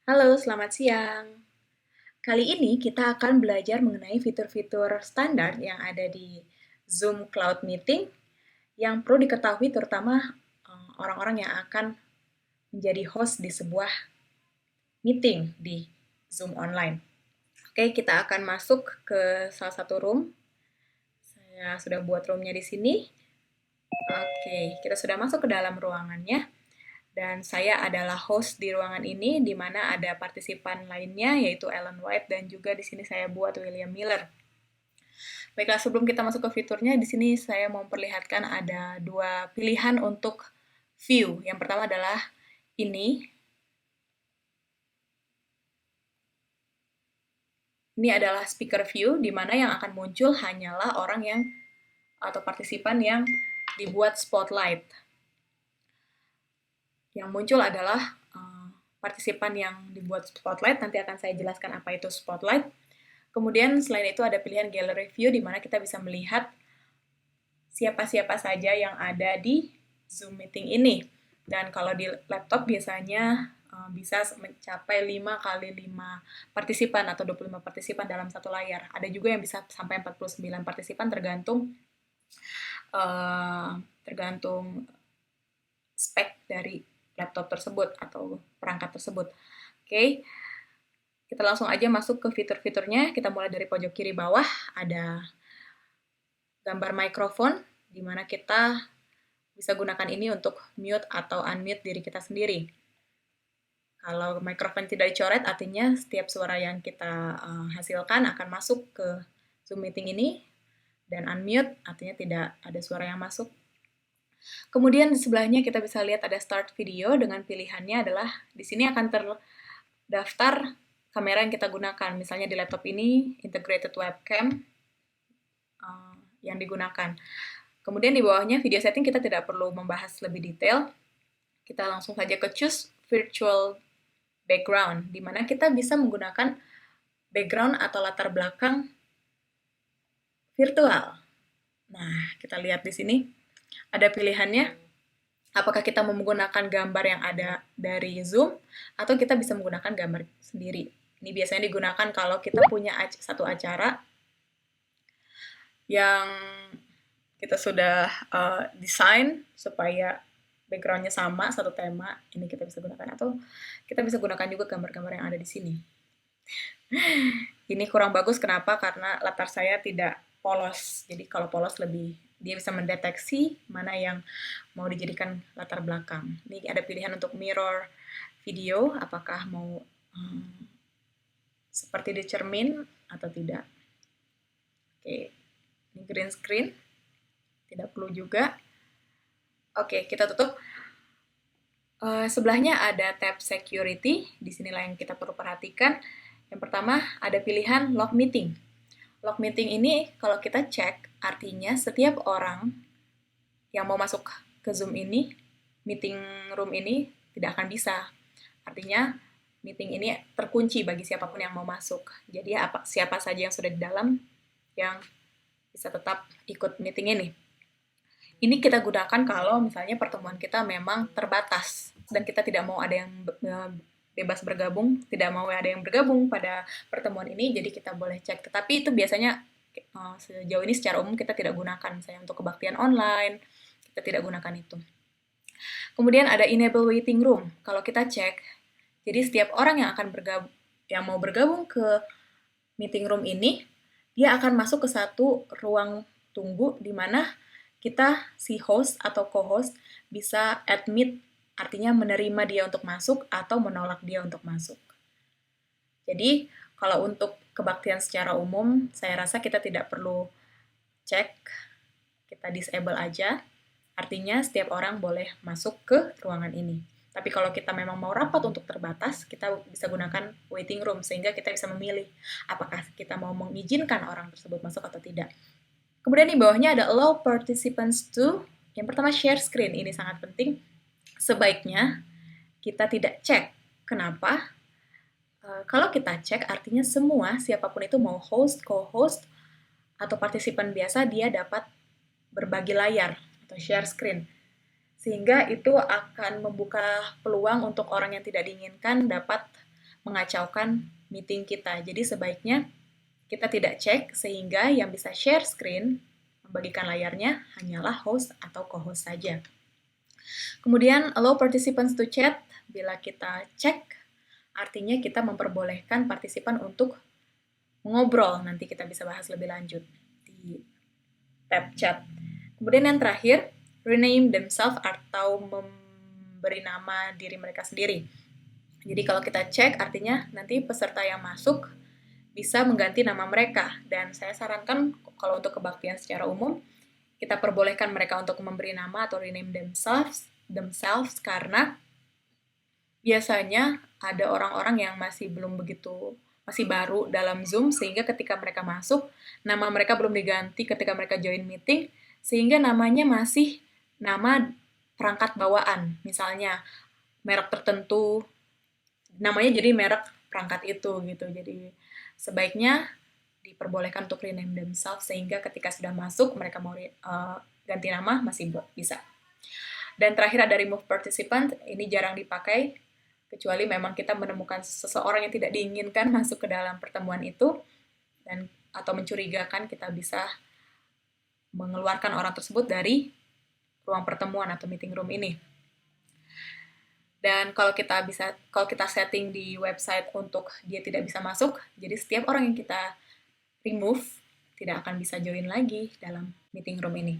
Halo, selamat siang. Kali ini kita akan belajar mengenai fitur-fitur standar yang ada di Zoom Cloud Meeting yang perlu diketahui terutama orang-orang yang akan menjadi host di sebuah meeting di Zoom online. Oke, kita akan masuk ke salah satu room. Saya sudah buat roomnya di sini. Oke, kita sudah masuk ke dalam ruangannya. Dan saya adalah host di ruangan ini, di mana ada partisipan lainnya, yaitu Ellen White, dan juga di sini saya buat William Miller. Baiklah, sebelum kita masuk ke fiturnya, di sini saya mau memperlihatkan ada dua pilihan untuk view. Yang pertama adalah ini. Ini adalah speaker view, di mana yang akan muncul hanyalah orang yang atau partisipan yang dibuat spotlight. Yang muncul adalah partisipan yang dibuat spotlight, nanti akan saya jelaskan apa itu spotlight. Kemudian selain itu ada pilihan gallery view, di mana kita bisa melihat siapa-siapa saja yang ada di Zoom meeting ini. Dan kalau di laptop biasanya bisa mencapai 5 kali 5 partisipan atau 25 partisipan dalam satu layar. Ada juga yang bisa sampai 49 partisipan tergantung spek dari laptop tersebut atau perangkat tersebut. Oke, kita langsung aja masuk ke fitur-fiturnya. Kita mulai dari pojok kiri bawah, ada gambar mikrofon, di mana kita bisa gunakan ini untuk mute atau unmute diri kita sendiri. Kalau mikrofon tidak dicoret, artinya setiap suara yang kita hasilkan akan masuk ke Zoom meeting ini, dan unmute artinya tidak ada suara yang masuk. Kemudian di sebelahnya kita bisa lihat ada start video, dengan pilihannya adalah di sini akan terdaftar kamera yang kita gunakan. Misalnya di laptop ini integrated webcam yang digunakan. Kemudian di bawahnya video setting kita tidak perlu membahas lebih detail. Kita langsung saja ke choose virtual background, di mana kita bisa menggunakan background atau latar belakang virtual. Nah, kita lihat di sini ada pilihannya. Apakah kita mau menggunakan gambar yang ada dari Zoom atau kita bisa menggunakan gambar sendiri. Ini biasanya digunakan kalau kita punya satu acara yang kita sudah desain supaya backgroundnya sama, satu tema, ini kita bisa gunakan. Atau kita bisa gunakan juga gambar-gambar yang ada di sini. Ini kurang bagus, kenapa? Karena latar saya tidak polos. Jadi kalau polos dia bisa mendeteksi mana yang mau dijadikan latar belakang. Ini ada pilihan untuk mirror video, apakah mau seperti di cermin atau tidak. Oke, ini green screen, tidak perlu juga. Oke, kita tutup. Sebelahnya ada tab security, di sinilah yang kita perlu perhatikan. Yang pertama ada pilihan log meeting. Log meeting ini kalau kita cek, artinya setiap orang yang mau masuk ke Zoom ini, meeting room ini tidak akan bisa. Artinya meeting ini terkunci bagi siapapun yang mau masuk. Jadi siapa saja yang sudah di dalam yang bisa tetap ikut meeting ini. Ini kita gunakan kalau misalnya pertemuan kita memang terbatas dan kita tidak mau ada yang bebas bergabung, tidak mau ada yang bergabung pada pertemuan ini, jadi kita boleh cek. Tetapi itu biasanya sejauh ini secara umum kita tidak gunakan, misalnya untuk kebaktian online, kita tidak gunakan itu. Kemudian ada enable waiting room. Kalau kita cek, jadi setiap orang yang akan mau bergabung ke meeting room ini, dia akan masuk ke satu ruang tunggu di mana kita si host atau co-host bisa admit, artinya menerima dia untuk masuk atau menolak dia untuk masuk. Jadi, kalau untuk kebaktian secara umum, saya rasa kita tidak perlu cek, kita disable aja. Artinya setiap orang boleh masuk ke ruangan ini. Tapi kalau kita memang mau rapat untuk terbatas, kita bisa gunakan waiting room, sehingga kita bisa memilih apakah kita mau mengizinkan orang tersebut masuk atau tidak. Kemudian di bawahnya ada allow participants to, yang pertama share screen, ini sangat penting. Sebaiknya kita tidak cek. Kenapa? Kalau kita cek, artinya semua, siapapun itu mau host, co-host, atau partisipan biasa, dia dapat berbagi layar atau share screen. Sehingga itu akan membuka peluang untuk orang yang tidak diinginkan dapat mengacaukan meeting kita. Jadi sebaiknya kita tidak cek sehingga yang bisa share screen, membagikan layarnya hanyalah host atau co-host saja. Kemudian allow participants to chat, bila kita cek artinya kita memperbolehkan partisipan untuk ngobrol, nanti kita bisa bahas lebih lanjut di tab chat. Kemudian yang terakhir, rename themselves atau memberi nama diri mereka sendiri. Jadi kalau kita cek artinya nanti peserta yang masuk bisa mengganti nama mereka, dan saya sarankan kalau untuk kebaktian secara umum kita perbolehkan mereka untuk memberi nama atau rename themselves karena biasanya ada orang-orang yang masih baru dalam Zoom, sehingga ketika mereka masuk, nama mereka belum diganti ketika mereka join meeting, sehingga namanya masih nama perangkat bawaan. Misalnya, merek tertentu, namanya jadi merek perangkat itu, gitu. Jadi, sebaiknya diperbolehkan untuk rename themselves, sehingga ketika sudah masuk, mereka mau ganti nama, masih bisa. Dan terakhir ada remove participant, ini jarang dipakai, kecuali memang kita menemukan seseorang yang tidak diinginkan masuk ke dalam pertemuan itu, atau mencurigakan, kita bisa mengeluarkan orang tersebut dari ruang pertemuan atau meeting room ini. Dan kalau kita setting di website untuk dia tidak bisa masuk, jadi setiap orang yang kita remove tidak akan bisa join lagi dalam meeting room ini.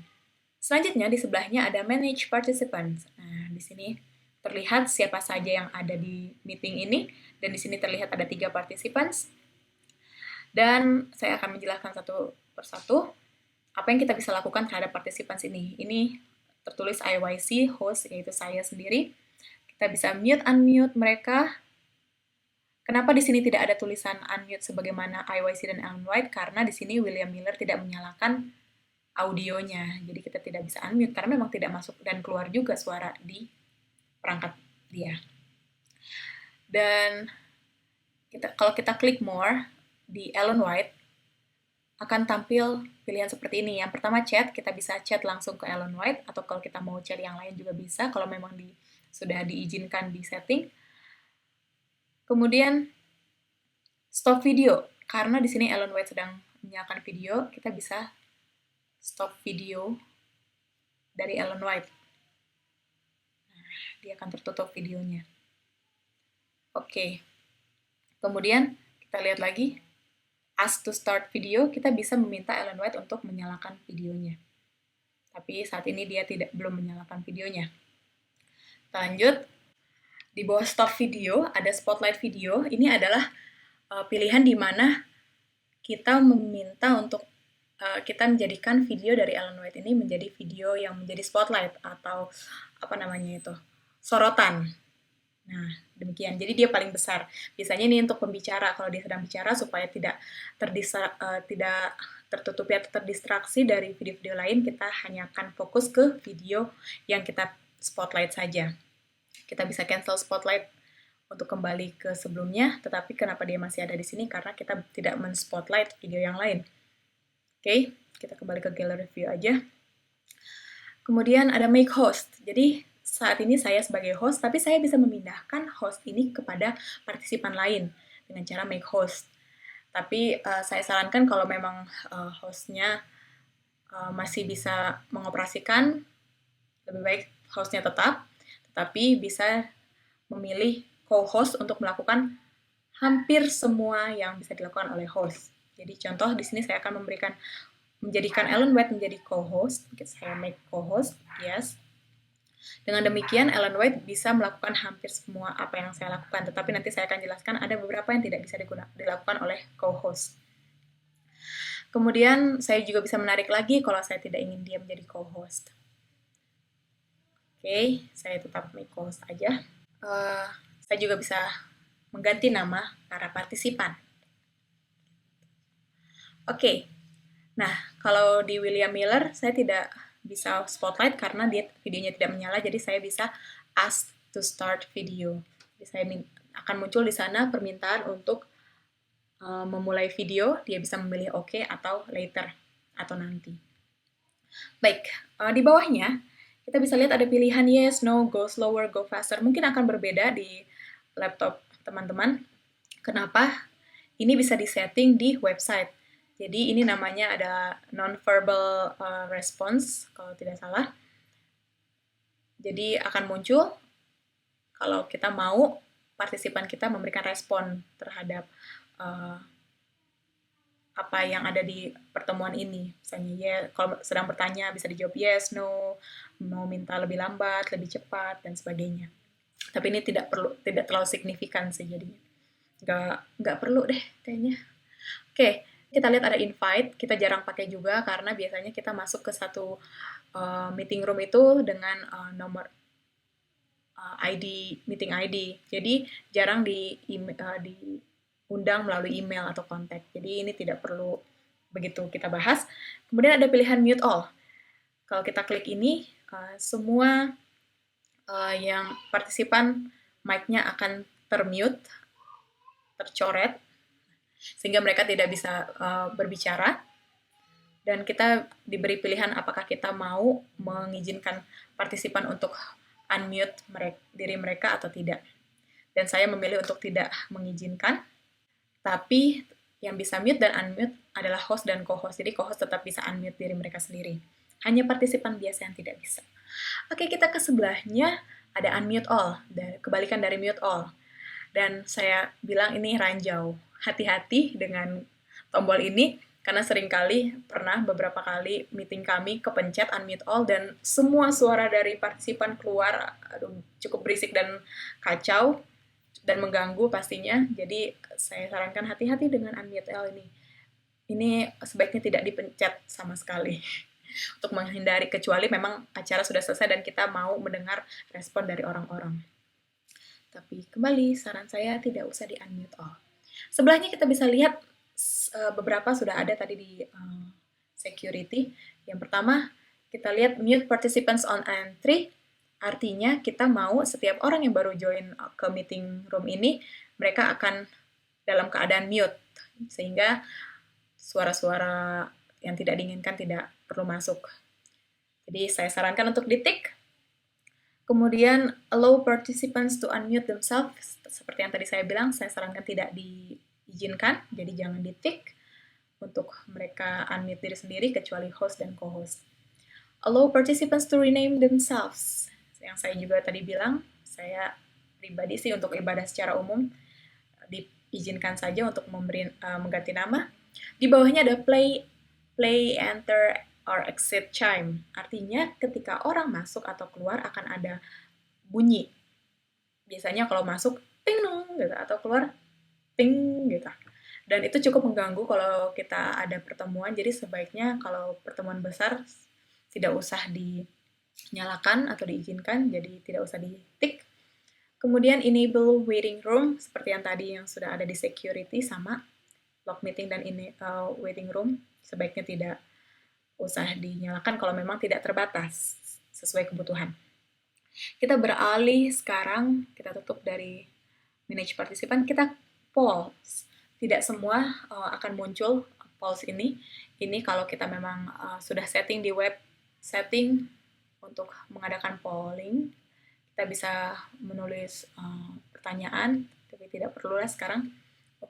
Selanjutnya di sebelahnya ada manage participants. Nah, di sini terlihat siapa saja yang ada di meeting ini, dan di sini terlihat ada 3 participants. Dan saya akan menjelaskan satu persatu apa yang kita bisa lakukan terhadap participants ini. Ini tertulis IYC, host, yaitu saya sendiri. Kita bisa mute-unmute mereka. Kenapa di sini tidak ada tulisan unmute sebagaimana IYC dan Ellen White? Karena di sini William Miller tidak menyalakan audionya. Jadi kita tidak bisa unmute karena memang tidak masuk dan keluar juga suara di perangkat dia. Dan kalau kita klik more di Ellen White, akan tampil pilihan seperti ini. Yang pertama chat, kita bisa chat langsung ke Ellen White, atau kalau kita mau chat yang lain juga bisa, kalau memang sudah diizinkan di setting. Kemudian stop video, karena di sini Ellen White sedang menyalakan video, kita bisa stop video dari Ellen White. Dia akan tertutup videonya. Oke. Kemudian kita lihat lagi, ask to start video, kita bisa meminta Ellen White untuk menyalakan videonya. Tapi saat ini dia belum menyalakan videonya. Kita lanjut. Di bawah stop video ada spotlight video. Ini adalah pilihan di mana kita meminta untuk kita menjadikan video dari Ellen White ini menjadi video yang menjadi spotlight atau sorotan. Nah, demikian. Jadi dia paling besar. Biasanya ini untuk pembicara, kalau dia sedang bicara supaya tidak tertutupi atau terdistraksi dari video-video lain, kita hanya akan fokus ke video yang kita spotlight saja. Kita bisa cancel spotlight untuk kembali ke sebelumnya, tetapi kenapa dia masih ada di sini? Karena kita tidak men-spotlight video yang lain. Oke, kita kembali ke gallery view aja. Kemudian ada make host. Jadi saat ini saya sebagai host, tapi saya bisa memindahkan host ini kepada partisipan lain dengan cara make host. Tapi saya sarankan kalau memang hostnya masih bisa mengoperasikan, lebih baik hostnya tetap, tetapi bisa memilih co-host untuk melakukan hampir semua yang bisa dilakukan oleh host. Jadi contoh di sini saya akan menjadikan Ellen White menjadi co-host. Saya make co-host, yes. Dengan demikian, Ellen White bisa melakukan hampir semua apa yang saya lakukan, tetapi nanti saya akan jelaskan ada beberapa yang tidak bisa dilakukan oleh co-host. Kemudian, saya juga bisa menarik lagi kalau saya tidak ingin dia menjadi co-host. Oke, saya tetap make co-host aja. Saya juga bisa mengganti nama para partisipan. Oke, nah kalau di William Miller, saya tidak bisa spotlight karena videonya tidak menyala, jadi saya bisa ask to start video. Jadi saya akan muncul di sana permintaan untuk memulai video, dia bisa memilih OK atau later, atau nanti. Baik, di bawahnya kita bisa lihat ada pilihan yes, no, go slower, go faster. Mungkin akan berbeda di laptop teman-teman. Kenapa? Ini bisa disetting di website. Jadi ini namanya ada non-verbal response, kalau tidak salah. Jadi akan muncul kalau kita mau partisipan kita memberikan respon terhadap apa yang ada di pertemuan ini. Misalnya, ya, kalau sedang bertanya bisa dijawab yes, no, mau minta lebih lambat, lebih cepat, dan sebagainya. Tapi ini tidak terlalu signifikan sih jadinya. Nggak perlu deh kayaknya. Oke, kita lihat ada invite, kita jarang pakai juga karena biasanya kita masuk ke satu meeting room itu dengan nomor ID, meeting ID. Jadi jarang diundang melalui email atau kontak. Jadi ini tidak perlu begitu kita bahas. Kemudian ada pilihan mute all. Kalau kita klik ini, semua yang partisipan mic-nya akan termute, tercoret, sehingga mereka tidak bisa berbicara. Dan kita diberi pilihan apakah kita mau mengizinkan partisipan untuk unmute diri mereka atau tidak. Dan saya memilih untuk tidak mengizinkan, tapi yang bisa mute dan unmute adalah host dan co-host. Jadi co-host tetap bisa unmute diri mereka sendiri. Hanya partisipan biasa yang tidak bisa. Oke, kita ke sebelahnya ada unmute all, kebalikan dari mute all. Dan saya bilang ini ranjau. Hati-hati dengan tombol ini, karena seringkali pernah beberapa kali meeting kami kepencet unmute all dan semua suara dari partisipan keluar, cukup berisik dan kacau dan mengganggu pastinya. Jadi saya sarankan hati-hati dengan unmute all ini. Ini sebaiknya tidak dipencet sama sekali untuk menghindari, kecuali memang acara sudah selesai dan kita mau mendengar respon dari orang-orang. Tapi kembali, saran saya tidak usah di unmute all. Sebelahnya kita bisa lihat beberapa sudah ada tadi di security. Yang pertama, kita lihat mute participants on entry. Artinya kita mau setiap orang yang baru join ke meeting room ini, mereka akan dalam keadaan mute. Sehingga suara-suara yang tidak diinginkan tidak perlu masuk. Jadi saya sarankan untuk di-tick. Kemudian allow participants to unmute themselves. Seperti yang tadi saya bilang, saya sarankan tidak diizinkan, jadi jangan di-tick untuk mereka unmute diri sendiri kecuali host dan co-host. Allow participants to rename themselves. Yang saya juga tadi bilang, saya pribadi sih untuk ibadah secara umum diizinkan saja untuk mengganti nama. Di bawahnya ada play, enter, or exit chime. Artinya ketika orang masuk atau keluar akan ada bunyi. Biasanya kalau masuk ting dong gitu atau keluar ting gitu. Dan itu cukup mengganggu kalau kita ada pertemuan. Jadi sebaiknya kalau pertemuan besar tidak usah dinyalakan atau diizinkan, jadi tidak usah di-tick. Kemudian enable waiting room seperti yang tadi yang sudah ada di security, sama log meeting dan waiting room sebaiknya tidak usah dinyalakan kalau memang tidak terbatas sesuai kebutuhan. Kita beralih sekarang, kita tutup dari manage partisipan, kita polls. Tidak semua akan muncul polls ini. Ini kalau kita memang sudah setting di web setting untuk mengadakan polling, kita bisa menulis pertanyaan, tapi tidak perlu lah sekarang.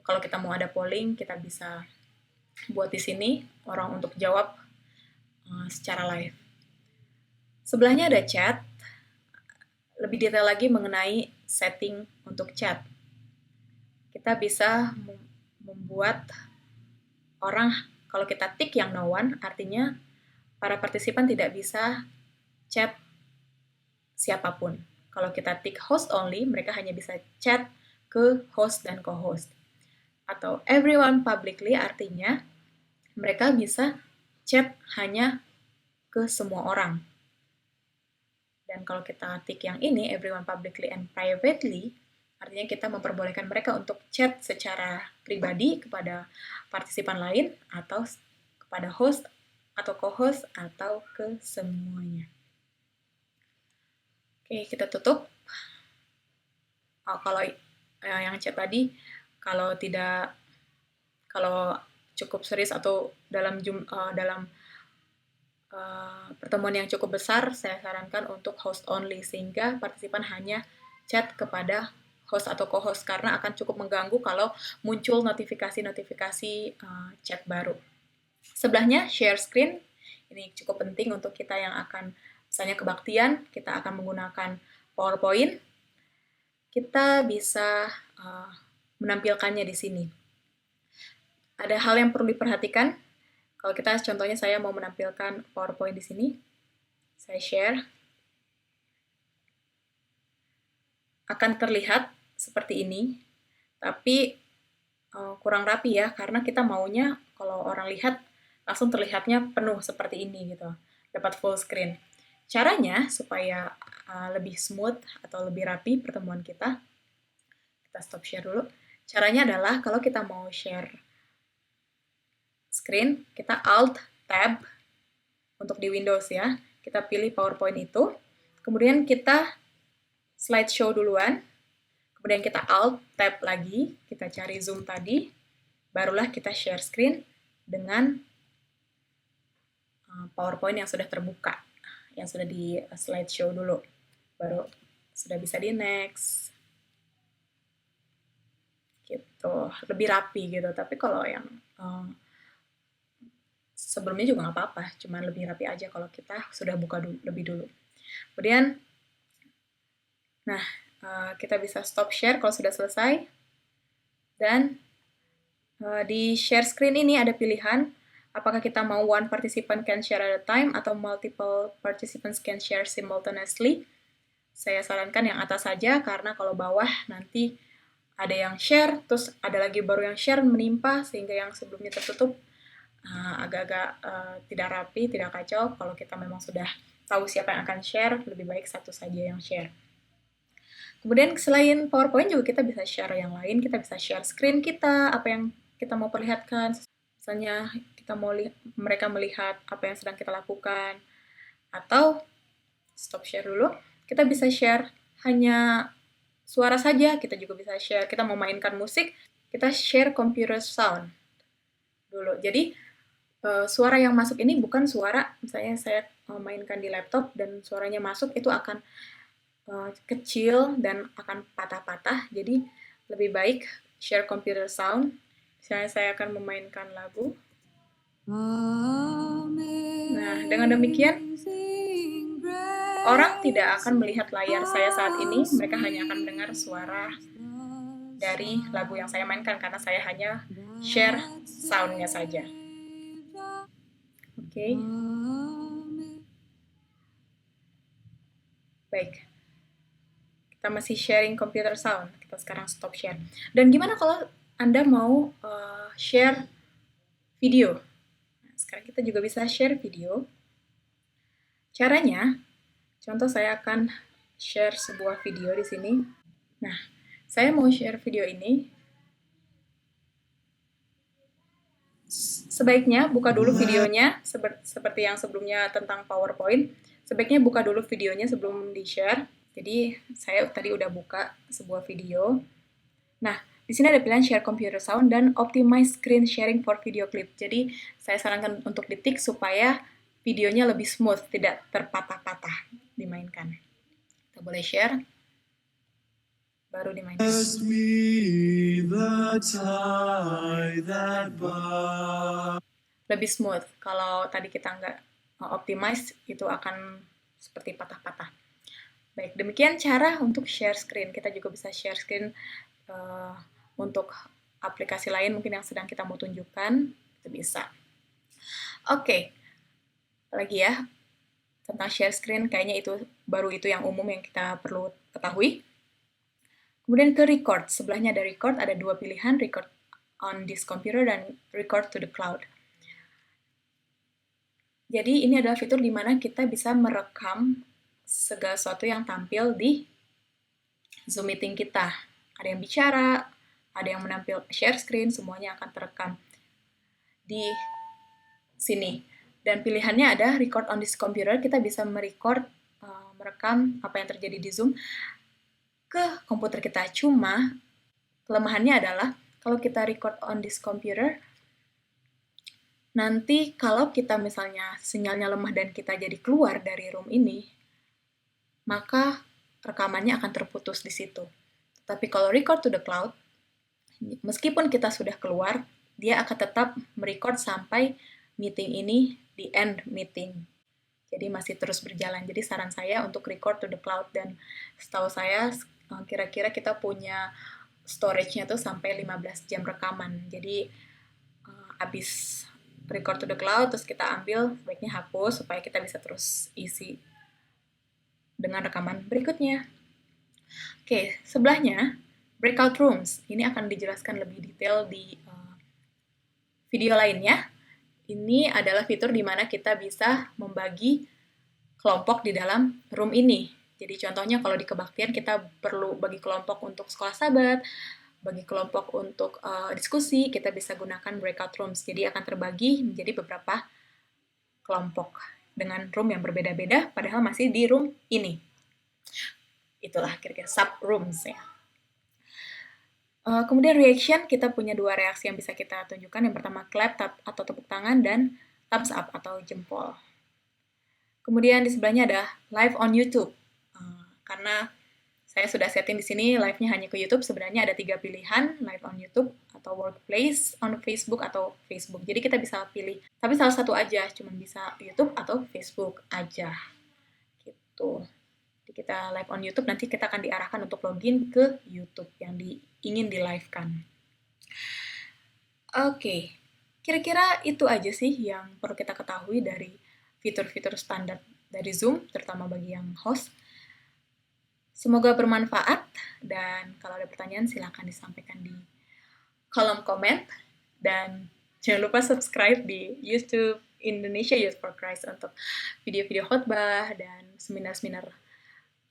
Kalau kita mau ada polling, kita bisa buat di sini orang untuk jawab secara live. Sebelahnya ada chat. Lebih detail lagi mengenai setting untuk chat. Kita bisa membuat orang, kalau kita tick yang no one, artinya para partisipan tidak bisa chat siapapun. Kalau kita tick host only, mereka hanya bisa chat ke host dan co-host. Atau everyone publicly, artinya mereka bisa chat hanya ke semua orang. Dan kalau kita tick yang ini, everyone publicly and privately, artinya kita memperbolehkan mereka untuk chat secara pribadi kepada partisipan lain, atau kepada host, atau co-host, atau ke semuanya. Oke, kita tutup. Kalau yang chat tadi, kalau cukup serius atau dalam pertemuan yang cukup besar, saya sarankan untuk host only, sehingga partisipan hanya chat kepada host atau co-host karena akan cukup mengganggu kalau muncul notifikasi-notifikasi chat baru. Sebelahnya share screen, ini cukup penting untuk kita yang akan misalnya kebaktian, kita akan menggunakan PowerPoint, kita bisa menampilkannya di sini. Ada hal yang perlu diperhatikan. Kalau kita contohnya saya mau menampilkan PowerPoint di sini, saya share, akan terlihat seperti ini, tapi kurang rapi ya, karena kita maunya kalau orang lihat langsung terlihatnya penuh seperti ini gitu, dapat full screen. Caranya supaya lebih smooth atau lebih rapi pertemuan kita stop share dulu. Caranya adalah kalau kita mau share screen, kita Alt Tab untuk di Windows ya. Kita pilih PowerPoint itu, kemudian kita slideshow duluan, kemudian kita Alt Tab lagi, kita cari Zoom tadi, barulah kita share screen dengan PowerPoint yang sudah terbuka, yang sudah di slideshow dulu, baru sudah bisa di next, gitu, lebih rapi gitu. Tapi kalau yang sebelumnya juga nggak apa-apa, cuman lebih rapi aja kalau kita sudah buka lebih dulu. Kemudian, nah, kita bisa stop share kalau sudah selesai. Dan di share screen ini ada pilihan, apakah kita mau one participant can share at a time atau multiple participants can share simultaneously. Saya sarankan yang atas saja, karena kalau bawah nanti ada yang share, terus ada lagi baru yang share menimpa, sehingga yang sebelumnya tertutup agak-agak tidak rapi, tidak kacau. Kalau kita memang sudah tahu siapa yang akan share, lebih baik satu saja yang share. Kemudian selain PowerPoint juga kita bisa share yang lain, kita bisa share screen kita, apa yang kita mau perlihatkan. Misalnya kita mau mereka melihat apa yang sedang kita lakukan, atau stop share dulu, kita bisa share hanya suara saja, kita juga bisa share, kita mau mainkan musik, kita share computer sound dulu. Jadi suara yang masuk ini bukan suara, misalnya saya mainkan di laptop dan suaranya masuk, itu akan kecil dan akan patah-patah, jadi lebih baik share computer sound. Misalnya saya akan memainkan lagu. Nah, dengan demikian, orang tidak akan melihat layar saya saat ini, mereka hanya akan mendengar suara dari lagu yang saya mainkan, karena saya hanya share sound-nya saja. Oke. Baik. Kita masih sharing computer sound, kita sekarang stop share. Dan gimana kalau Anda mau share video? Nah, sekarang kita juga bisa share video. Caranya, contoh saya akan share sebuah video di sini. Nah, saya mau share video ini. Sebaiknya buka dulu videonya, seperti yang sebelumnya tentang PowerPoint. Sebaiknya buka dulu videonya sebelum di-share. Jadi, saya tadi udah buka sebuah video. Nah, di sini ada pilihan share computer sound dan optimize screen sharing for video clip. Jadi, saya sarankan untuk ditik supaya videonya lebih smooth, tidak terpatah-patah dimainkan. Kita boleh share, baru dimainkan. Lebih smooth. Kalau tadi kita nggak optimize, itu akan seperti patah-patah. Baik, demikian cara untuk share screen. Kita juga bisa share screen untuk aplikasi lain mungkin yang sedang kita mau tunjukkan, itu bisa. Oke, lagi ya, tentang share screen, kayaknya itu baru itu yang umum yang kita perlu ketahui. Kemudian ke record, sebelahnya ada record, ada dua pilihan, record on this computer dan record to the cloud. Jadi ini adalah fitur di mana kita bisa merekam segala sesuatu yang tampil di Zoom meeting kita. Ada yang bicara, ada yang menampil share screen, semuanya akan terekam di sini. Dan pilihannya ada record on this computer, kita bisa merekam apa yang terjadi di Zoom ke komputer kita. Cuma kelemahannya adalah kalau kita record on this computer, nanti kalau kita misalnya sinyalnya lemah dan kita jadi keluar dari room ini, maka rekamannya akan terputus di situ. Tapi kalau record to the cloud, meskipun kita sudah keluar, dia akan tetap merecord sampai meeting ini di end meeting. Jadi masih terus berjalan. Jadi saran saya untuk record to the cloud, dan setahu saya kira-kira kita punya storage-nya tuh sampai 15 jam rekaman. Jadi habis record to the cloud terus kita ambil, sebaiknya hapus supaya kita bisa terus isi dengan rekaman berikutnya. Oke, sebelahnya breakout rooms. Ini akan dijelaskan lebih detail di video lainnya. Ini adalah fitur di mana kita bisa membagi kelompok di dalam room ini. Jadi contohnya kalau di kebaktian kita perlu bagi kelompok untuk sekolah sahabat, bagi kelompok untuk diskusi, kita bisa gunakan breakout rooms. Jadi akan terbagi menjadi beberapa kelompok dengan room yang berbeda-beda, padahal masih di room ini. Itulah kira-kira sub-rooms ya. Kemudian reaction, kita punya dua reaksi yang bisa kita tunjukkan. Yang pertama clap atau tepuk tangan, dan thumbs up atau jempol. Kemudian di sebelahnya ada live on YouTube. Karena saya sudah setting di sini live-nya hanya ke YouTube, sebenarnya ada 3 pilihan, live on YouTube, atau workplace on Facebook, atau Facebook. Jadi kita bisa pilih, tapi salah satu aja, cuma bisa YouTube atau Facebook aja. Gitu. Jadi kita live on YouTube, nanti kita akan diarahkan untuk login ke YouTube yang ingin di-live-kan. Oke, kira-kira itu aja sih yang perlu kita ketahui dari fitur-fitur standar dari Zoom, terutama bagi yang host. Semoga bermanfaat, dan kalau ada pertanyaan silakan disampaikan di kolom komen, dan jangan lupa subscribe di YouTube Indonesia Youth for Christ untuk video-video khotbah dan seminar-seminar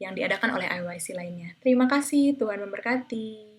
yang diadakan oleh IYC lainnya. Terima kasih, Tuhan memberkati.